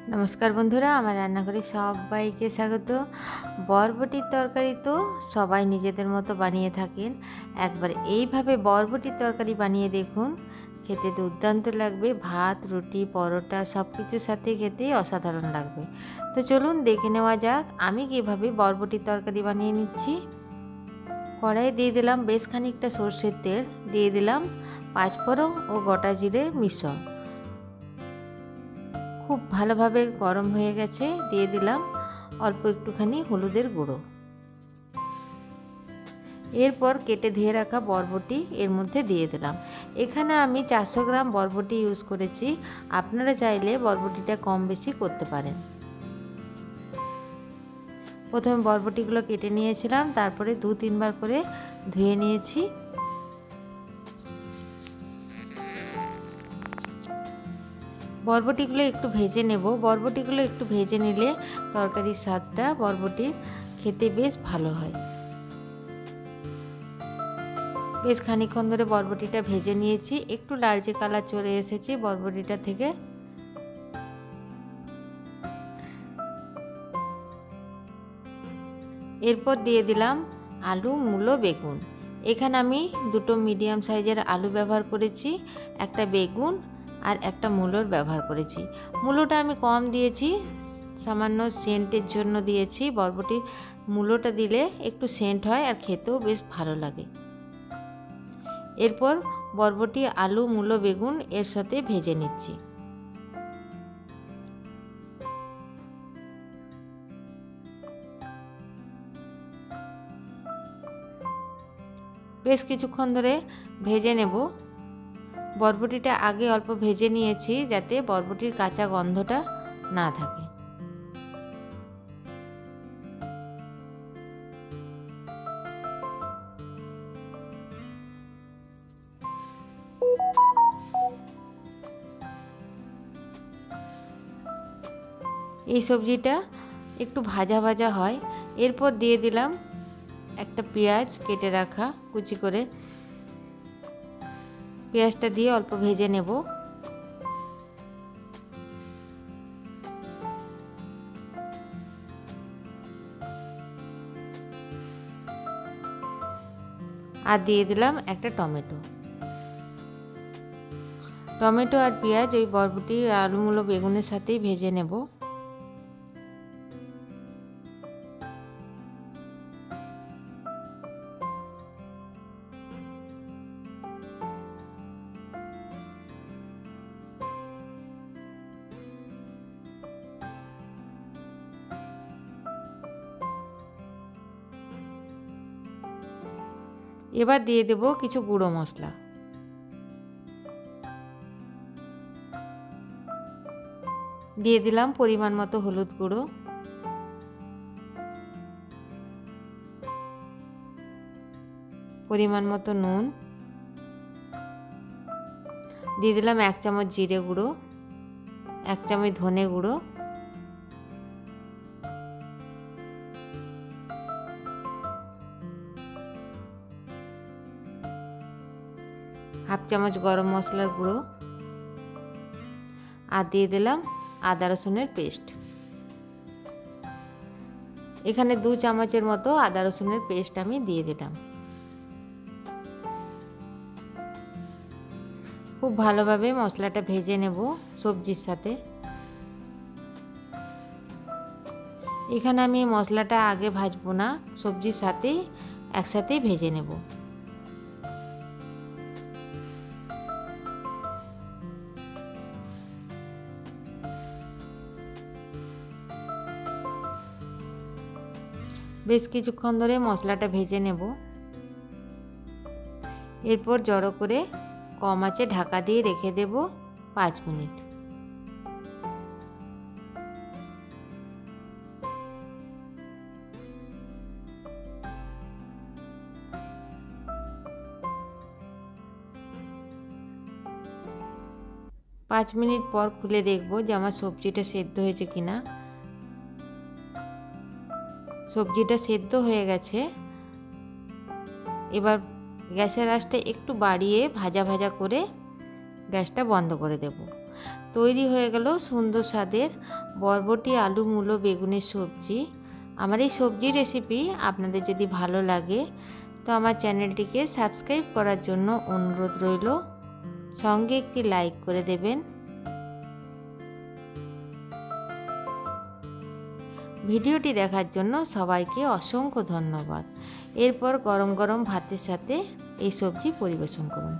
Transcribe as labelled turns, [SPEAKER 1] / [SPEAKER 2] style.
[SPEAKER 1] नमस्कार बंधुरा आमार रान्नाघरे सबाइके स्वागत। बरबटिर तरकारी तो सबाई निजेदेर मतो बानिये थाकेन। एकबार एइभावे बरबटिर तरकारी बानिये देखुन, खेते दुर्दान्त लागबे। भात रुटी परोटा सबकिछुर साथे खेते असाधारण लागबे। तो चलुन देखे नेওয়া যাক आमी किभाবে बरबटिर तरकारी बानिये निচ্छि। कड़ाई दिए दिलाम बेश खानिकटा सर्षेर तेल, दिए दिलाम पाँचफोड़न और गोटा जिरेर मिश्रण। खूब भालोभाবে गरम হয়ে গেছে। দিয়ে দিলাম অল্প একটুখানি হলুদের গুঁড়ো। এরপর কেটে ধুয়ে রাখা বরবটি এর মধ্যে দিয়ে দিলাম। এখানে আমি 400 গ্রাম বরবটি ইউজ করেছি, আপনারা চাইলে বরবটিটা কম বেশি করতে পারেন। প্রথমে বরবটিগুলো কেটে নিয়েছিলাম, তারপরে 2-3 বার করে ধুয়ে নিয়েছি। বরবটিগুলো একটু ভেজে নেব। বরবটিগুলো একটু ভেজে নিলে তরকারির স্বাদটা বরবটির খেতে বেশ ভালো হয়। বেশ খানিকক্ষণ ধরে বরবটিটা ভেজে নিয়েছি, একটু লালচে কালার চলে এসেছে বরবটিটা থেকে। এরপর দিয়ে দিলাম আলু মূলো বেগুন। এখানে আমি দুটো মিডিয়াম সাইজের আলু ব্যবহার করেছি, একটা বেগুন আর একটা মূলোর ব্যবহার করেছি। মূলোটা আমি কম দিয়েছি, সামান্য সেন্টের জন্য দিয়েছি। বরবটি মূলোটা দিলে একটু সেন্ট হয় আর খেতেও বেশ ভালো লাগে। এরপর বরবটি আলু মূলো বেগুন এর সাথে ভেজে নিচ্ছি। বেশ কিছুক্ষণ ধরে ভেজে নেব। বরবটিটা আগে অল্প ভেজে নিয়েছি যাতে বরবটির কাঁচা গন্ধটা না থাকে। এই সবজিটা একটু ভাজা ভাজা হয়। এরপর দিয়ে দিলাম একটা পেঁয়াজ কেটে রাখা কুচি করে। পেঁয়াজটা দিয়ে অল্প ভেজে নেব। আর দিয়ে দিলাম একটা টমেটো। টমেটো আর পেঁয়াজ ওই বরবটি আলু মূলো বেগুনের সাথেই ভেজে নেব। এবার দিয়ে দেব কিছু গুঁড়ো মশলা। দিয়ে দিলাম পরিমাণ মতো হলুদ গুঁড়ো, পরিমাণ মতো নুন, দিয়ে দিলাম 1 চামচ জিরে গুঁড়ো, 1 চামচ ধনে গুঁড়ো, हाफ चामच गरम मशलार गुड़ो और दिए दिलाम आदा रसुनेर पेस्ट। एखाने 2 चामचेर मतो आदा रसुनेर पेस्ट आमी दिए दिलाम। खूब भालोभाबे मशलाटा भेजे नेब सब्जिर साथे। एखाने आमी मशलाटा आगे भाजबो ना, सब्जिर साथेई एकसाथेई भेजे नेब। বেশ কিছুক্ষণ ধরে মশলাটা ভেজে নেব। এরপর জড়ো করে কম আঁচে ঢাকা দিয়ে রেখে দেব 5 মিনিট। पाँच मिनट पर खुले देखबो जे आमार सब्जिटा सेদ্ধ হয়েছে কিনা। सब्जिटा सेদ্ধ হয়ে গেছে। এবার গ্যাসের আঁচটা একটু বাড়িয়ে ভাজা ভাজা করে গ্যাসটা বন্ধ করে দেব। তৈরি হয়ে গেল সুন্দর স্বাদের বরবটি আলু মূলো বেগুনের সবজি। আমার এই সবজি রেসিপি আপনাদের যদি ভালো লাগে তো আমার চ্যানেলটিকে সাবস্ক্রাইব করার জন্য অনুরোধ রইল, সঙ্গে একটি লাইক করে দেবেন। ভিডিওটি দেখার জন্য সবাইকে অসংখ্য ধন্যবাদ। এরপর গরম গরম ভাতের সাথে এই সবজি পরিবেশন করুন।